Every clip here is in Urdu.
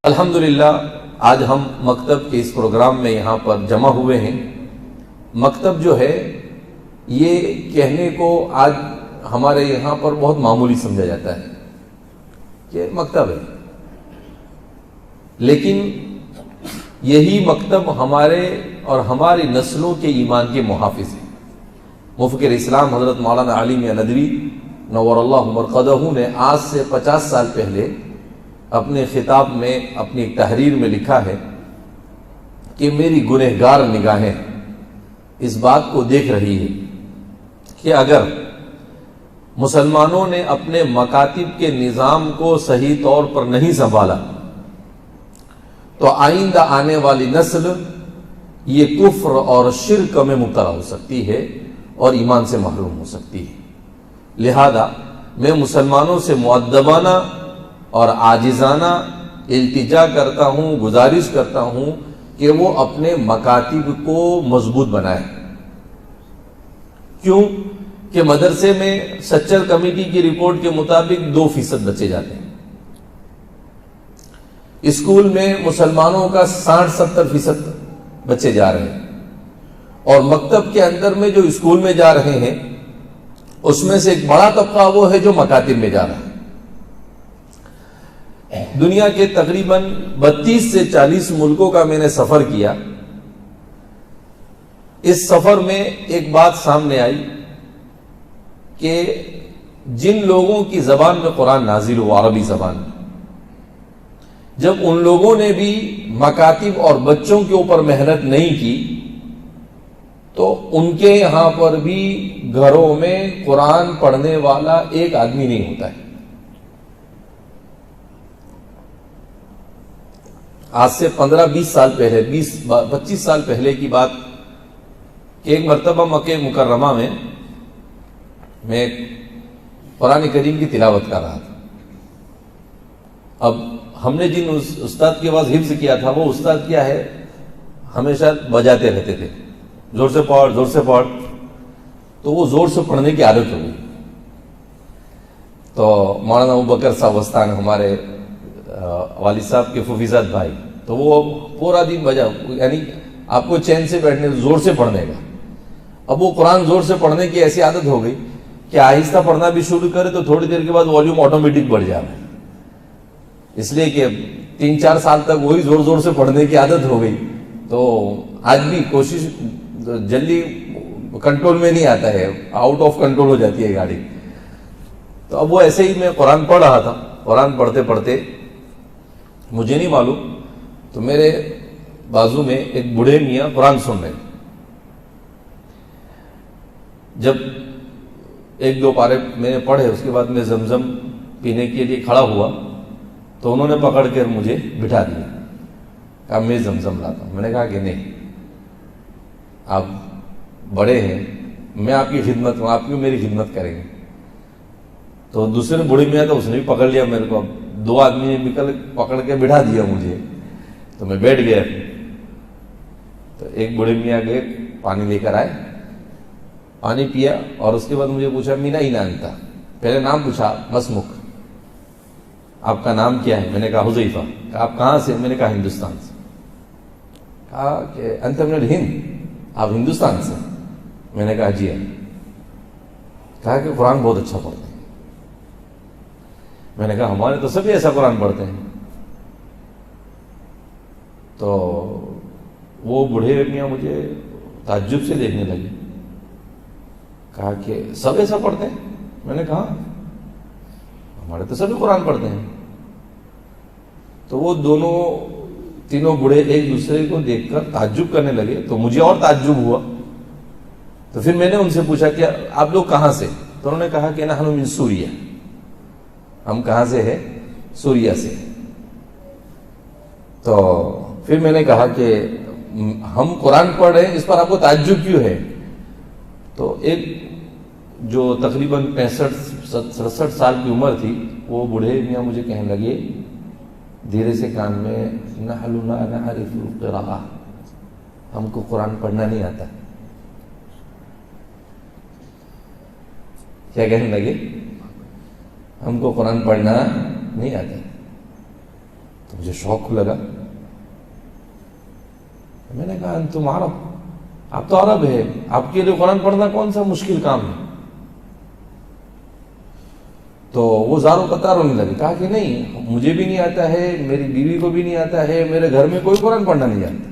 الحمدللہ آج ہم مکتب کے اس پروگرام میں یہاں پر جمع ہوئے ہیں۔ مکتب جو ہے یہ کہنے کو آج ہمارے یہاں پر بہت معمولی سمجھا جاتا ہے کہ مکتب ہے، لیکن یہی مکتب ہمارے اور ہماری نسلوں کے ایمان کے محافظ ہیں۔ مفکر اسلام حضرت مولانا علی میاں ندوی نور اللہ مرقدہ نے آج سے 50 سال پہلے اپنے خطاب میں اپنی ایک تحریر میں لکھا ہے کہ میری گنہگار نگاہیں اس بات کو دیکھ رہی ہے کہ اگر مسلمانوں نے اپنے مکاتب کے نظام کو صحیح طور پر نہیں سنبھالا تو آئندہ آنے والی نسل یہ کفر اور شرک میں مبتلا ہو سکتی ہے اور ایمان سے محروم ہو سکتی ہے۔ لہذا میں مسلمانوں سے مؤدبانہ اور عاجزانہ التجا کرتا ہوں، گزارش کرتا ہوں کہ وہ اپنے مکاتب کو مضبوط بنائیں۔ کیوں کہ مدرسے میں سچر کمیٹی کی رپورٹ کے مطابق 2% بچے جاتے ہیں، اسکول میں مسلمانوں کا 60-70% بچے جا رہے ہیں، اور مکتب کے اندر میں جو اسکول میں جا رہے ہیں اس میں سے ایک بڑا طبقہ وہ ہے جو مکاتب میں جا رہا ہے۔ دنیا کے تقریباً 32 سے 40 ملکوں کا میں نے سفر کیا۔ اس سفر میں ایک بات سامنے آئی کہ جن لوگوں کی زبان میں قرآن نازل ہوا، عربی زبان میں، جب ان لوگوں نے بھی مکاتب اور بچوں کے اوپر محنت نہیں کی تو ان کے یہاں پر بھی گھروں میں قرآن پڑھنے والا ایک آدمی نہیں ہوتا ہے۔ آج سے 15-20 سال پہلے، 20-25 سال پہلے کی بات کہ ایک مرتبہ مکہ مکرمہ میں میں قرآن کریم کی تلاوت کر رہا تھا۔ اب ہم نے جن استاد کے پاس حفظ کیا تھا وہ استاد کیا ہے، ہمیشہ بجاتے رہتے تھے، زور سے پڑھ زور سے پڑھ، تو وہ زور سے پڑھنے کی عادت ہو گئی۔ تو مولانا ابوبکر صاحب وستان ہمارے والد صاحب کے ففیزاد بھائی، تو وہ پورا دن بجا، یعنی آپ کو چین سے بیٹھنے، زور سے پڑھنے کا۔ اب وہ قرآن زور سے پڑھنے کی ایسی عادت ہو گئی کہ آہستہ پڑھنا بھی شروع کرے تو تھوڑی دیر کے بعد والیوم آٹومیٹک بڑھ جا رہا ہے، اس لیے کہ 3-4 سال تک وہی زور زور سے پڑھنے کی عادت ہو گئی۔ تو آج بھی کوشش جلدی کنٹرول میں نہیں آتا ہے، آؤٹ آف کنٹرول ہو جاتی ہے گاڑی۔ تو اب وہ ایسے ہی میں قرآن پڑھ رہا تھا، قرآن پڑھتے پڑھتے مجھے نہیں معلوم تو میرے بازو میں ایک بوڑھے میاں قرآن سن رہے۔ جب 1-2 پارے میں نے پڑھے، اس کے بعد میں زمزم پینے کے لیے کھڑا ہوا تو انہوں نے پکڑ کر مجھے بٹھا دیا، کہا میں زمزم لاتا ہوں۔ میں نے کہا کہ نہیں، آپ بڑے ہیں، میں آپ کی خدمت ہوں، آپ کیوں میری خدمت کریں گے؟ تو دوسرے بوڑھے میاں تھا، اس نے بھی پکڑ لیا میرے کو، 2 آدمی نے پکڑ کے بٹھا دیا مجھے، تو میں بیٹھ گیا۔ تو ایک بوڑھے میاں گئے، پانی لے کر آئے، پانی پیا، اور اس کے بعد مجھے پوچھا مینا ہی نام تھا، پہلے نام پوچھا مسمک، آپ کا نام کیا ہے؟ میں نے کہا حذیفہ۔ کہا آپ کہاں سے؟ میں نے کہا ہندوستان سے۔ کہا کہ انت من الہند، آپ ہندوستان سے؟ میں نے کہا جی ہاں۔ کہا کہ قرآن بہت اچھا پڑھتے ہیں۔ میں نے کہا ہمارے تو سبھی ایسا قرآن پڑھتے ہیں۔ تو وہ بوڑھے میاں مجھے تعجب سے دیکھنے لگے، کہا کہ سب ایسا پڑھتے ہیں؟ میں نے کہا ہمارے تو سبھی قرآن پڑھتے ہیں۔ تو وہ تینوں بوڑھے ایک دوسرے کو دیکھ کر تعجب کرنے لگے، تو مجھے اور تعجب ہوا۔ تو پھر میں نے ان سے پوچھا کہ آپ لوگ کہاں سے؟ تو انہوں نے کہا کہ نحن من سوریہ، ہم کہاں سے ہیں؟ سوریہ سے۔ تو پھر میں نے کہا کہ ہم قرآن پڑھ رہے ہیں، اس پر آپ کو تعجب کیوں ہے؟ تو ایک جو تقریباً 65-67 سال کی عمر تھی، وہ بوڑھے میاں مجھے کہنے لگے دھیرے سے کان میں، نحن لا نعرف القراءہ، ہم کو قرآن پڑھنا نہیں آتا۔ کیا کہنے لگے؟ ہم کو قرآن پڑھنا نہیں آتا۔ تو مجھے شوق لگا. میں نے کہا تم عرب، آپ تو عرب ہے، آپ کے لیے قرآن پڑھنا کون سا مشکل کام ہے؟ تو وہ زاروں قطار ہونے لگے. کہا کہ نہیں، مجھے بھی نہیں آتا ہے، میری بیوی کو بھی نہیں آتا ہے، میرے گھر میں کوئی قرآن پڑھنا نہیں جانتا.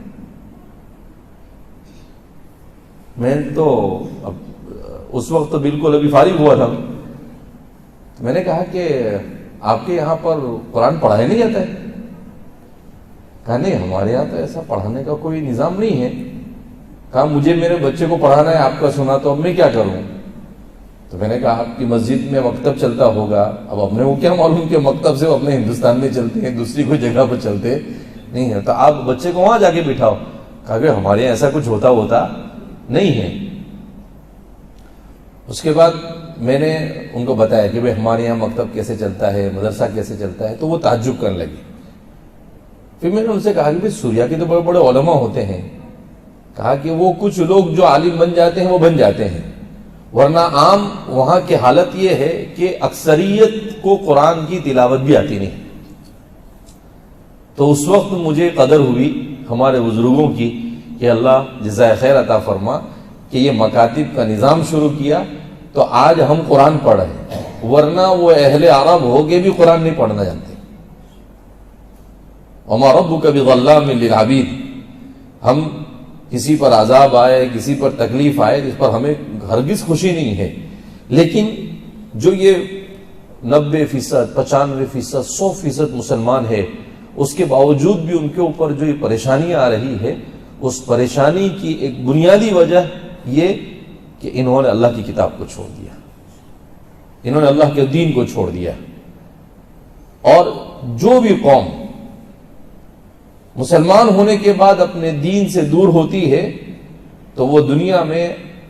میں تو اس وقت تو بالکل ابھی فارغ ہوا تھا. میں نے کہا کہ آپ کے یہاں پر قرآن پڑھایا نہیں جاتا ہے؟ کہا نہیں، ہمارے یہاں تو ایسا پڑھانے کا کوئی نظام نہیں ہے. کہا مجھے میرے بچے کو پڑھانا ہے، آپ کا سنا تو اب میں کیا کروں؟ تو میں نے کہا آپ کی مسجد میں مکتب چلتا ہوگا. اب اپنے کو کیا معلوم کہ مکتب سے وہ اپنے ہندوستان میں چلتے ہیں، دوسری کوئی جگہ پر چلتے نہیں ہے، تو آپ بچے کو وہاں جا کے بٹھاؤ. کہا کہ ہمارے یہاں ایسا کچھ ہوتا نہیں ہے. اس کے بعد میں نے ان کو بتایا کہ بھئی ہمارے یہاں مکتب کیسے چلتا ہے، مدرسہ کیسے چلتا ہے. تو وہ تعجب کرنے لگی. پھر میں نے ان سے کہا کہ سوریا کے تو بڑے بڑے علماء ہوتے ہیں. کہا کہ وہ کچھ لوگ جو عالم بن جاتے ہیں وہ بن جاتے ہیں، ورنہ عام وہاں کی حالت یہ ہے کہ اکثریت کو قرآن کی تلاوت بھی آتی نہیں. تو اس وقت مجھے قدر ہوئی ہمارے بزرگوں کی کہ اللہ جزائے خیر عطا فرما کہ یہ مکاتب کا نظام شروع کیا تو آج ہم قرآن پڑھ رہے ہیں، ورنہ وہ اہل عرب ہو کے بھی قرآن نہیں پڑھنا جانتے. وما ربک بظلام للعبید. ہم کسی پر عذاب آئے، کسی پر تکلیف آئے، اس پر ہمیں ہرگز خوشی نہیں ہے، لیکن جو یہ 90%، 95%، 100% مسلمان ہے، اس کے باوجود بھی ان کے اوپر جو یہ پریشانی آ رہی ہے، اس پریشانی کی ایک بنیادی وجہ یہ کہ انہوں نے اللہ کی کتاب کو چھوڑ دیا، انہوں نے اللہ کے دین کو چھوڑ دیا. اور جو بھی قوم مسلمان ہونے کے بعد اپنے دین سے دور ہوتی ہے تو وہ دنیا میں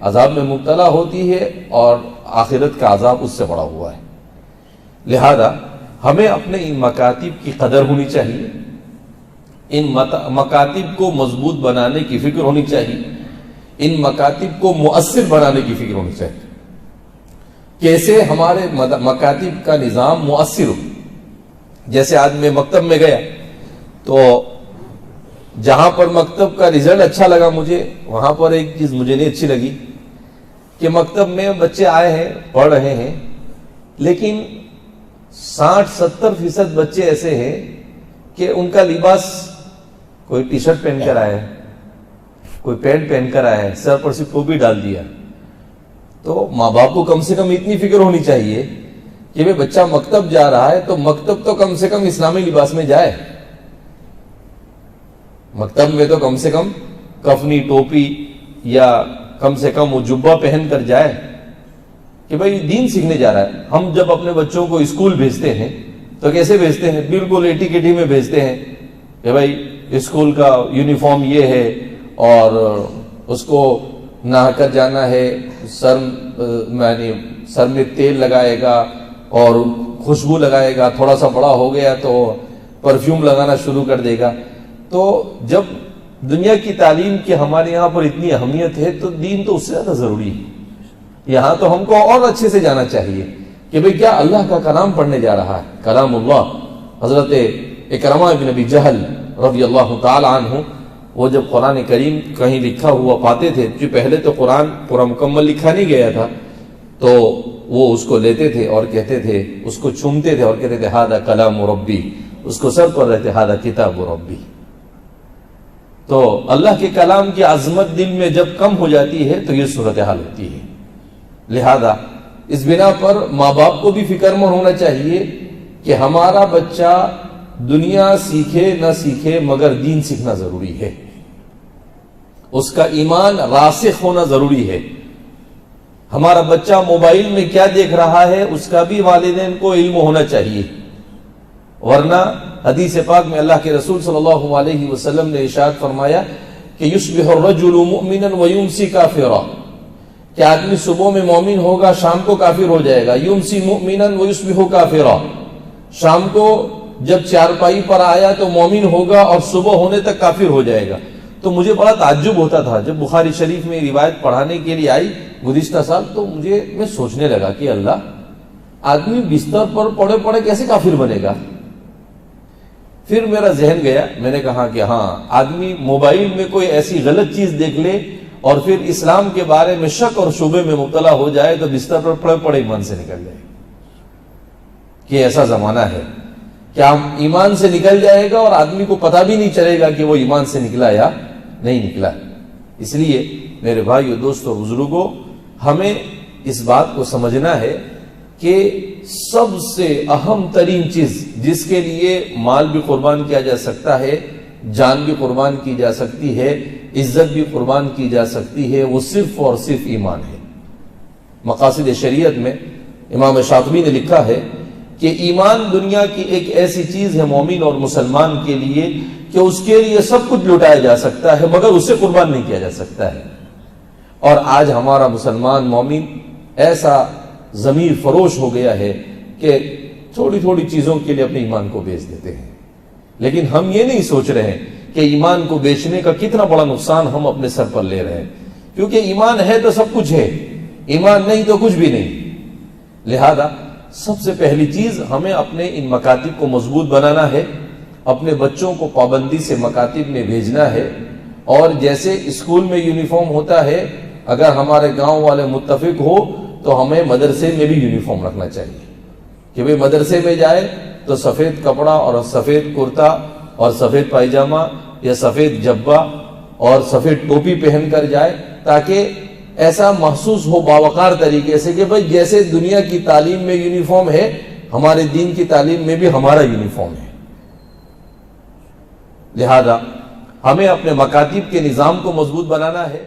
عذاب میں مبتلا ہوتی ہے اور آخرت کا عذاب اس سے بڑا ہوا ہے. لہذا ہمیں اپنے ان مکاتب کی قدر ہونی چاہیے، ان مکاتب کو مضبوط بنانے کی فکر ہونی چاہیے، ان مکاتب کو مؤثر بنانے کی فکر ہونی چاہیے. کیسے ہمارے مکاتب کا نظام مؤثر ہو. جیسے آج میں مکتب میں گیا تو جہاں پر مکتب کا رزلٹ اچھا لگا مجھے، وہاں پر ایک چیز مجھے نہیں اچھی لگی کہ مکتب میں بچے آئے ہیں، پڑھ رہے ہیں، لیکن 60-70% بچے ایسے ہیں کہ ان کا لباس، کوئی ٹی شرٹ پہن کر آیا ہے، کوئی پینٹ پہن کر آیا ہے، سر پر سے ٹوپی ڈال دیا. تو ماں باپ کو کم سے کم اتنی فکر ہونی چاہیے کہ بھئی بچہ مکتب جا رہا ہے تو مکتب تو کم سے کم اسلامی لباس میں جائے. مکتب میں تو کم سے کم کفنی، ٹوپی یا کم سے کم وہ جبہ پہن کر جائے کہ بھئی دین سیکھنے جا رہا ہے. ہم جب اپنے بچوں کو اسکول بھیجتے ہیں تو کیسے بھیجتے ہیں؟ بالکل ایٹی کیٹی میں بھیجتے ہیں کہ بھئی اسکول کا یونیفارم یہ ہے اور اس کو نہا کر جانا ہے، سر میں تیل لگائے گا اور خوشبو لگائے گا، تھوڑا سا بڑا ہو گیا تو پرفیوم لگانا شروع کر دے گا. تو جب دنیا کی تعلیم کی ہمارے یہاں پر اتنی اہمیت ہے تو دین تو اس سے زیادہ ضروری ہے. یہاں تو ہم کو اور اچھے سے جانا چاہیے کہ بھئی کیا اللہ کا کلام پڑھنے جا رہا ہے، کلام اللہ. حضرت اکرمہ بن ابی جہل رضی اللہ تعالی عنہ، وہ جب قرآن کریم کہیں لکھا ہوا پاتے تھے، جو پہلے تو قرآن پورا مکمل لکھا نہیں گیا تھا، تو وہ اس کو لیتے تھے اور کہتے تھے، اس کو چومتے تھے اور کہتے تھے ھذا کلام ربی، اس کو سر پر رہتے ھذا کتاب ربی. تو اللہ کے کلام کی عظمت دل میں جب کم ہو جاتی ہے تو یہ صورتحال ہوتی ہے. لہذا اس بنا پر ماں باپ کو بھی فکر مند ہونا چاہیے کہ ہمارا بچہ دنیا سیکھے نہ سیکھے مگر دین سیکھنا ضروری ہے، اس کا ایمان راسخ ہونا ضروری ہے. ہمارا بچہ موبائل میں کیا دیکھ رہا ہے اس کا بھی والدین کو علم ہونا چاہیے، ورنہ حدیث پاک میں اللہ کے رسول صلی اللہ علیہ وسلم نے ارشاد فرمایا کہ یصبح الرجل مؤمنا ویمسی کافرا، کہ آدمی صبح میں مومن ہوگا، شام کو کافر ہو جائے گا. یمسی مؤمنا ویصبح کافرا، شام کو جب چارپائی پر آیا تو مومن ہوگا اور صبح ہونے تک کافر ہو جائے گا. تو مجھے بڑا تعجب ہوتا تھا جب بخاری شریف میں روایت پڑھانے کے لیے آئی گزشتہ سال، تو میں سوچنے لگا کہ اللہ، آدمی بستر پر پڑے پڑے کیسے کافر بنے گا؟ پھر میرا ذہن گیا، میں نے کہا کہ ہاں، آدمی موبائل میں کوئی ایسی غلط چیز دیکھ لے اور پھر اسلام کے بارے میں شک اور شبے میں مبتلا ہو جائے تو بستر پر پڑے پڑے ایمان سے نکل جائے، کہ ایسا زمانہ ہے کہ ایمان سے نکل جائے گا اور آدمی کو پتہ بھی نہیں چلے گا کہ وہ ایمان سے نکلا یا نہیں نکلا۔ اس لیے میرے بھائیو، دوستو، بزرگوں، ہمیں اس بات کو سمجھنا ہے کہ سب سے اہم ترین چیز جس کے لیے مال بھی قربان کیا جا سکتا ہے، جان بھی قربان کی جا سکتی ہے، عزت بھی قربان کی جا سکتی ہے، وہ صرف اور صرف ایمان ہے۔ مقاصد شریعت میں امام شاطبی نے لکھا ہے کہ ایمان دنیا کی ایک ایسی چیز ہے مومن اور مسلمان کے لیے کہ اس کے لیے سب کچھ لٹایا جا سکتا ہے مگر اسے قربان نہیں کیا جا سکتا ہے۔ اور آج ہمارا مسلمان مومن ایسا ضمیر فروش ہو گیا ہے کہ تھوڑی تھوڑی چیزوں کے لیے اپنے ایمان کو بیچ دیتے ہیں، لیکن ہم یہ نہیں سوچ رہے ہیں کہ ایمان کو بیچنے کا کتنا بڑا نقصان ہم اپنے سر پر لے رہے ہیں، کیونکہ ایمان ہے تو سب کچھ ہے، ایمان نہیں تو کچھ بھی نہیں۔ لہذا سب سے پہلی چیز ہمیں اپنے ان مکاتب کو مضبوط بنانا ہے، اپنے بچوں کو پابندی سے مکاتب میں بھیجنا ہے، اور جیسے اسکول میں یونیفارم ہوتا ہے، اگر ہمارے گاؤں والے متفق ہو تو ہمیں مدرسے میں بھی یونیفارم رکھنا چاہیے کہ بھئی مدرسے میں جائے تو سفید کپڑا اور سفید کرتا اور سفید پائجامہ یا سفید جبہ اور سفید ٹوپی پہن کر جائے، تاکہ ایسا محسوس ہو باوقار طریقے سے کہ بھئی جیسے دنیا کی تعلیم میں یونیفارم ہے، ہمارے دین کی تعلیم میں بھی ہمارا یونیفارم ہے۔ لہذا ہمیں اپنے مکاتب کے نظام کو مضبوط بنانا ہے۔